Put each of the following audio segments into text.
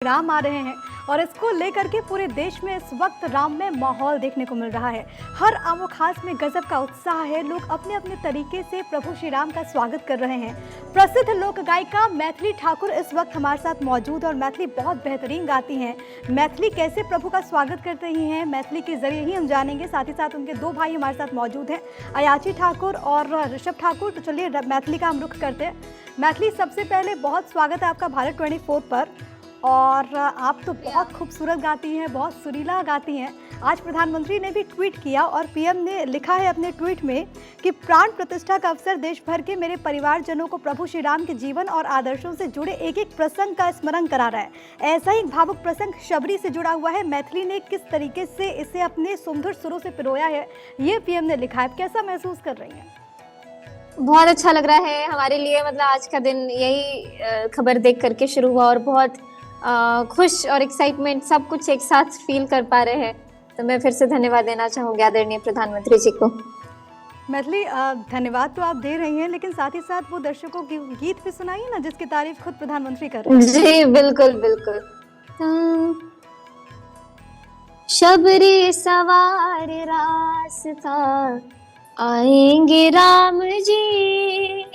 राम आ रहे हैं और इसको लेकर के पूरे देश में इस वक्त राममय माहौल देखने को मिल रहा है। हर आमो खास में गजब का उत्साह है। लोग अपने अपने तरीके से प्रभु श्री राम का स्वागत कर रहे हैं। प्रसिद्ध लोक गायिका मैथिली ठाकुर इस वक्त हमारे साथ मौजूद और मैथिली बहुत बेहतरीन गाती हैं। मैथिली कैसे प्रभु का स्वागत करते ही हैं, मैथिली के जरिए ही हम जानेंगे। साथ ही साथ उनके दो भाई हमारे साथ मौजूद हैं, अयाची ठाकुर और ऋषभ ठाकुर। तो चलिए मैथिली का हम रुख करते हैं। मैथिली, सबसे पहले बहुत स्वागत है आपका भारत 24 पर। और आप तो बहुत खूबसूरत गाती हैं, बहुत सुरीला गाती हैं। आज प्रधानमंत्री ने भी ट्वीट किया और पीएम ने लिखा है अपने ट्वीट में कि प्राण प्रतिष्ठा का अवसर देश भर के मेरे परिवारजनों को प्रभु श्री राम के जीवन और आदर्शों से जुड़े एक एक प्रसंग का स्मरण करा रहा है। ऐसा ही भावुक प्रसंग शबरी से जुड़ा हुआ है। मैथिली ने किस तरीके से इसे अपने सुंदर सुरों से पिरोया है, ये पीएम ने लिखा है। कैसा महसूस कर रही हैं? बहुत अच्छा लग रहा है हमारे लिए। मतलब आज का दिन यही खबर देख करके शुरू हुआ और बहुत खुश और एक्साइटमेंट सब कुछ एक साथ फील कर पा रहे हैं। तो मैं फिर से धन्यवाद देना चाहूँगी आदरणीय प्रधानमंत्री जी को। मैथिली, धन्यवाद तो आप दे रही हैं, लेकिन साथ ही साथ वो दर्शकों की गीत भी सुनाइए ना, जिसकी तारीफ खुद प्रधानमंत्री कर रहे हैं। जी बिल्कुल बिल्कुल। शबरी सवार रास्ता आएंगे राम जी,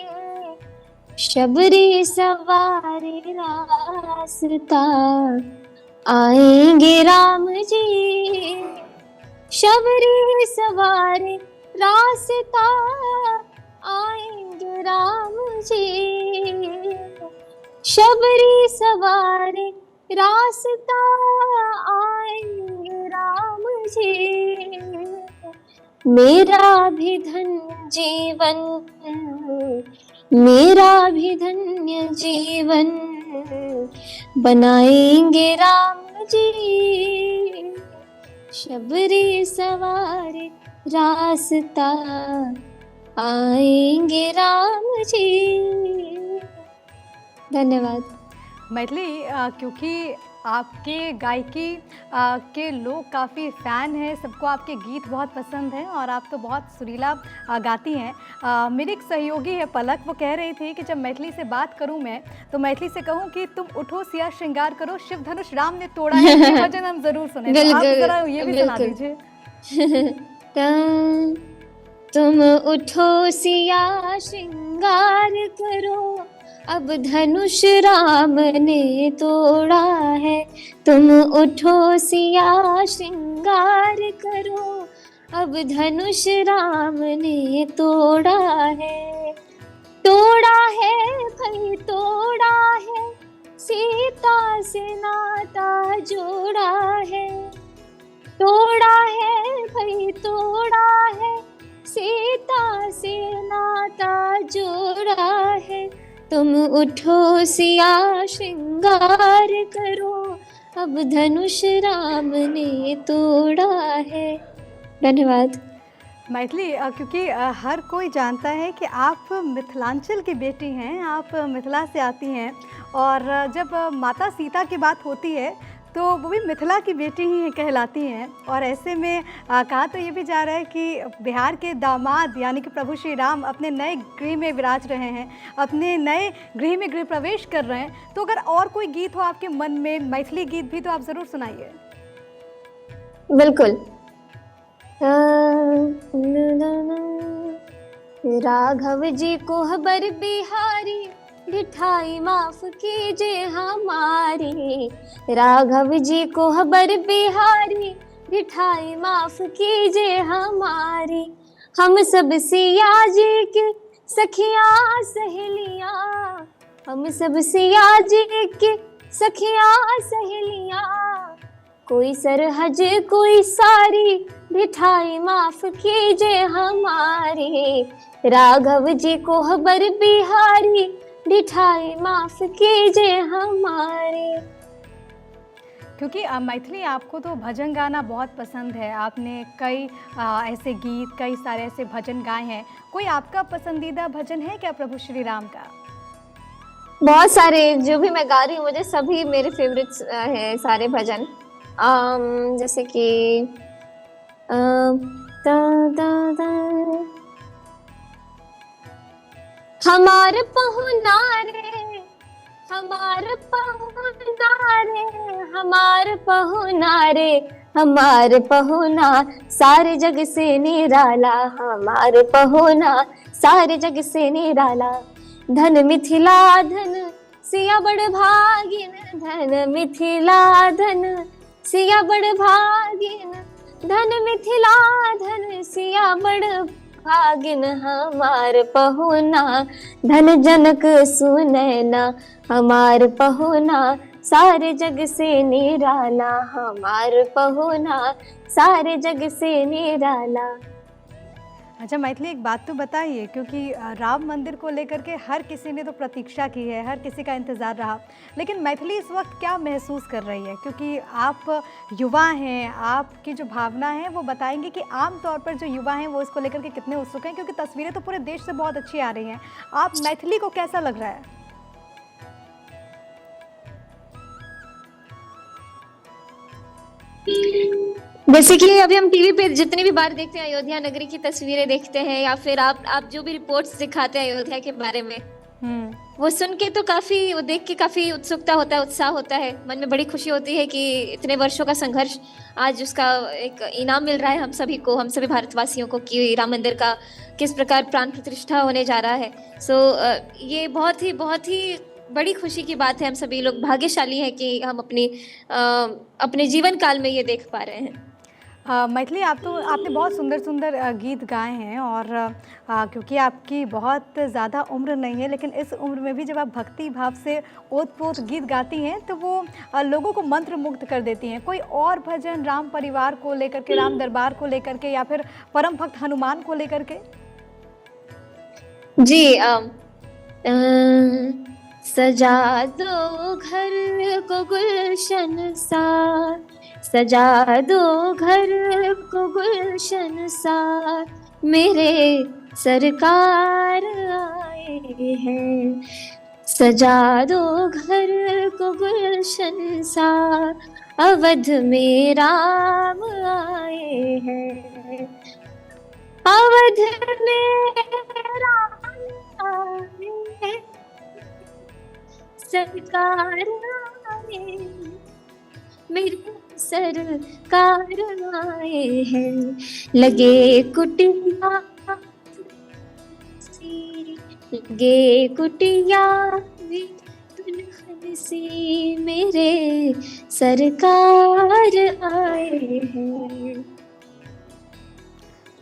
शबरी सवारी रास्ता आएंगे राम जी, शबरी सवारी रास्ता आएंगे राम जी, शबरी सवारी रास्ता आएंगे राम जी, मेरा भी धन्य जीवन, मेरा भी धन्य जीवन बनाएंगे राम जी, शबरी सवारी रास्ता आएंगे राम जी। धन्यवाद। मैथिली, क्योंकि आपके गायकी के लोग काफ़ी फ़ैन हैं, सबको आपके गीत बहुत पसंद हैं और आप तो बहुत सुरीला गाती हैं। मेरी एक सहयोगी है पलक, वो कह रही थी कि जब मैथिली से बात करूं मैं तो मैथिली से कहूं कि तुम उठो सिया श्रृंगार करो, शिव धनुष राम ने तोड़ा है। ये भजन हम ज़रूर सुने, तो आप ज़रा ये भी सुना दीजिए। तुम उठो सिया श्रृंगार करो, अब धनुष राम ने तोड़ा है, तुम उठो सिया श्रृंगार करो, अब धनुष राम ने तोड़ा है, तोड़ा है भाई तोड़ा है, सीता से नाता जोड़ा है, तोड़ा है भाई तोड़ा है, सीता से नाता जोड़ा है, तुम उठो सिया श्रृंगार करो, अब धनुष राम ने तोड़ा है। धन्यवाद। मैथिली, क्योंकि हर कोई जानता है कि आप मिथिलांचल की बेटी हैं, आप मिथिला से आती हैं और जब माता सीता की बात होती है तो वो भी मिथिला की बेटी ही कहलाती हैं। और ऐसे में कहा तो ये भी जा रहा है कि बिहार के दामाद यानी कि प्रभु श्री राम अपने नए गृह में विराज रहे हैं, अपने नए गृह में गृह प्रवेश कर रहे हैं। तो अगर और कोई गीत हो आपके मन में, मैथिली गीत भी, तो आप ज़रूर सुनाइए। बिल्कुल। राघव जी को हबर बिहारी, मिठाई माफ कीजिए हमारी, राघव जी को हबर बिहारी, मिठाई माफ कीजिए हमारी, हम सब सिया जी की सखियां सहेलियां, हम सब सिया जी की सखियां सहेलियां, कोई सरहज कोई सारी, मिठाई माफ कीजिए हमारी, राघव जी को हबर बिहारी, मिठाई माफ कीजिए हमारे। क्योंकि मैथिली, आपको तो भजन गाना बहुत पसंद है, आपने कई ऐसे गीत, कई सारे ऐसे भजन गाए हैं। कोई आपका पसंदीदा भजन है क्या प्रभु श्री राम का? बहुत सारे जो भी मैं गा रही हूँ, मुझे सभी मेरे फेवरेट्स हैं सारे भजन। जैसे कि हमार पहुना रे हमार पहुना रे, हमार पहुना रे, हमार पहुना सारे जग से निराला, हमार पहुना सारे जग से निराला। धन मिथिला धन सिया बड़ भागिन, धन मिथिला धन सिया बड़ भागिन, धन मिथिला धन सिया बड़ भागिन, हमार पहुना धन जनक सुनैना, हमार पहुना सारे जग से निराला, हमार पहुना सारे जग से निराला। अच्छा मैथिली, एक बात तो बताइए, क्योंकि राम मंदिर को लेकर के हर किसी ने तो प्रतीक्षा की है, हर किसी का इंतज़ार रहा, लेकिन मैथिली इस वक्त क्या महसूस कर रही है? क्योंकि आप युवा हैं, आपकी जो भावना है वो बताएंगे कि आम तौर पर जो युवा हैं वो इसको लेकर के कितने उत्सुक हैं, क्योंकि तस्वीरें तो पूरे देश से बहुत अच्छी आ रही हैं। आप मैथिली को कैसा लग रहा है? जैसे कि अभी हम टीवी पे जितनी भी बार देखते हैं, अयोध्या नगरी की तस्वीरें देखते हैं, या फिर आप जो भी रिपोर्ट्स दिखाते हैं अयोध्या के बारे में, वो सुन के तो काफी, वो देख के काफी उत्सुकता होता है, उत्साह होता है, मन में बड़ी खुशी होती है कि इतने वर्षों का संघर्ष आज उसका एक इनाम मिल रहा है हम सभी को, हम सभी भारतवासियों को, कि राम मंदिर का किस प्रकार प्राण प्रतिष्ठा होने जा रहा है। ये बहुत ही बड़ी खुशी की बात है। हम सभी लोग भाग्यशाली हैं कि हम अपने जीवन काल में ये देख पा रहे हैं। मैथिली, आपने बहुत सुंदर सुंदर गीत गाए हैं, और क्योंकि आपकी बहुत ज़्यादा उम्र नहीं है, लेकिन इस उम्र में भी जब आप भक्ति भाव से ओत-पोत गीत गाती हैं तो वो लोगों को मंत्रमुग्ध कर देती हैं। कोई और भजन राम परिवार को लेकर के, राम दरबार को लेकर के, या फिर परम भक्त हनुमान को लेकर के? जी, सजा दो घर को गुलशन सा, सजा दो घर को गुलशन सा, मेरे सरकार आए हैं। सजा दो घर को गुलशन सा, अवध में राम आए हैं, अवध में राम आए हैं, सरकार आए, मेरे सरकार आए हैं। लगे कुटिया सी, लगे कुटिया दुल्हन सी, मेरे सरकार आए हैं।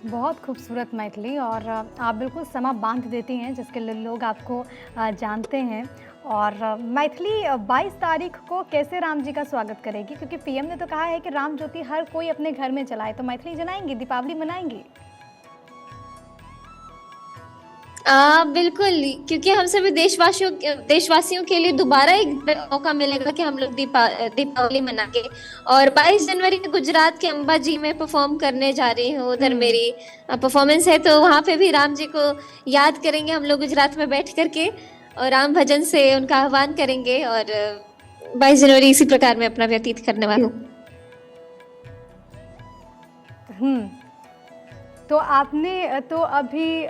बहुत खूबसूरत मैथिली, और आप बिल्कुल समा बांध देती हैं जिसके लिए लोग आपको जानते हैं। और मैथिली 22 तारीख को कैसे राम जी का स्वागत करेगी? क्योंकि पीएम ने तो कहा है कि राम ज्योति हर कोई अपने घर में जलाए, तो मैथिली जलाएंगी, दीपावली मनाएंगी? बिल्कुल, क्योंकि हम सभी देशवासियों के लिए दोबारा एक मौका मिलेगा कि हम लोग दीपावली मना के, और 22 जनवरी को गुजरात के अंबाजी में परफॉर्म करने जा रही हूँ। उधर मेरी परफॉर्मेंस है, तो वहाँ पे भी राम जी को याद करेंगे हम लोग गुजरात में बैठ करके, और राम भजन से उनका आह्वान करेंगे, और 22 जनवरी इसी प्रकार में अपना व्यतीत करने वाली हूँ। तो आपने तो अभी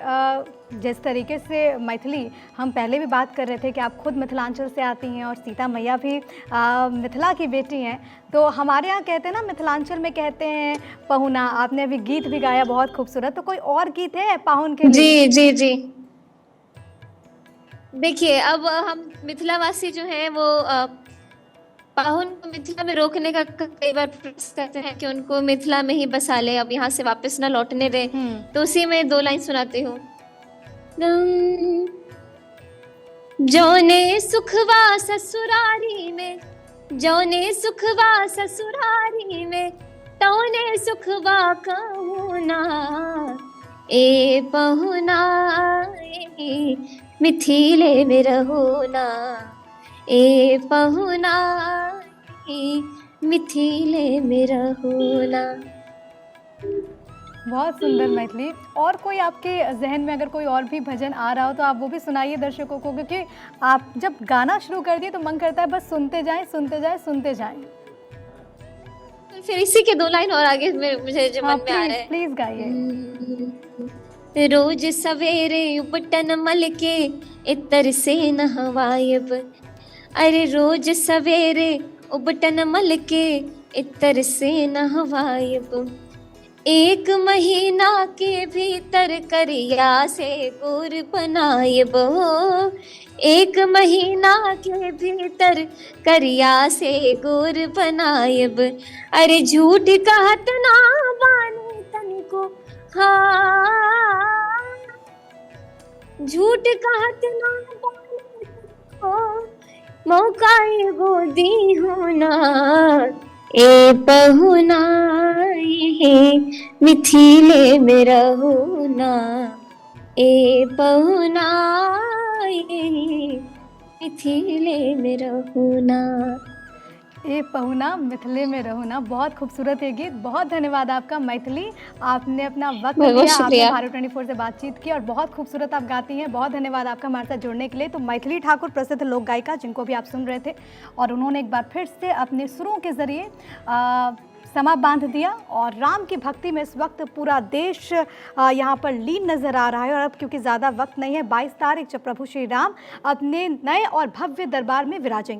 जिस तरीके से मैथिली, हम पहले भी बात कर रहे थे कि आप खुद मिथिलांचल से आती हैं, और सीता मैया भी मिथिला की बेटी हैं, तो हमारे यहाँ कहते हैं ना, मिथिलांचल में कहते हैं पहुना। आपने अभी गीत भी गाया बहुत खूबसूरत, तो कोई और गीत है पाहुन के लिए? जी जी जी, देखिए, अब हम मिथिलावासी जो हैं वो पाहुन को मिथिला में रोकने का कई बार प्रयास करते हैं कि उनको मिथिला में ही बसा ले, अब यहाँ से वापस ना लौटने दे। तो उसी में 2 लाइन सुनाती हूँ। जौने सुखवा ससुरारी में, जौने सुखवा ससुरारी में, तौने सुखवा कहूना, ए पहुना ए मिथिले में रहोना, ए पहुना मिथिले में रहोना। बहुत सुंदर मैथिली। और कोई आपके जहन में अगर कोई और भी भजन आ रहा हो तो आप वो भी सुनाइए दर्शकों को, क्योंकि आप जब गाना शुरू कर दिए तो मन करता है बस सुनते जाएं, सुनते जाएं, सुनते जाएं। फिर इसी के 2 लाइन और आगे मुझे जो मन में आ रहा है, प्लीज गाइए। रोज सवेरे उपटन मल के इतर से नहवायब, अरे रोज सवेरे उबटन मल के इतर से नहवायब, एक महीना के भीतर करिया से गुर बनायब हो, एक महीना के भीतर करिया से गुर बनायब। अरे झूठ कहत ना बानी तनिको, हाँ झूठ कहत ना बानी तनिको, मौका एगो दी हो ना, ए पहुना ये मिथिले में रहुना, ए पहुना ये मिथिले में रहुना। ए पहुना मिथिले में रहुना, बहुत खूबसूरत है गीत। बहुत धन्यवाद आपका मैथिली, आपने अपना वक्त बहुत दिया, आपने शुक्रिया। भारत 24 से बातचीत की और बहुत खूबसूरत आप गाती हैं। बहुत धन्यवाद आपका हमारे साथ जुड़ने के लिए। तो मैथिली ठाकुर प्रसिद्ध लोक गायिका जिनको भी आप सुन रहे थे, और उन्होंने एक बार फिर से अपने सुरों के ज़रिए समा बांध दिया, और राम की भक्ति में इस वक्त पूरा देश यहाँ पर लीन नज़र आ रहा है। और अब क्योंकि ज़्यादा वक्त नहीं है, 22 तारीख जब प्रभु श्री राम अपने नए और भव्य दरबार में विराजेंगे।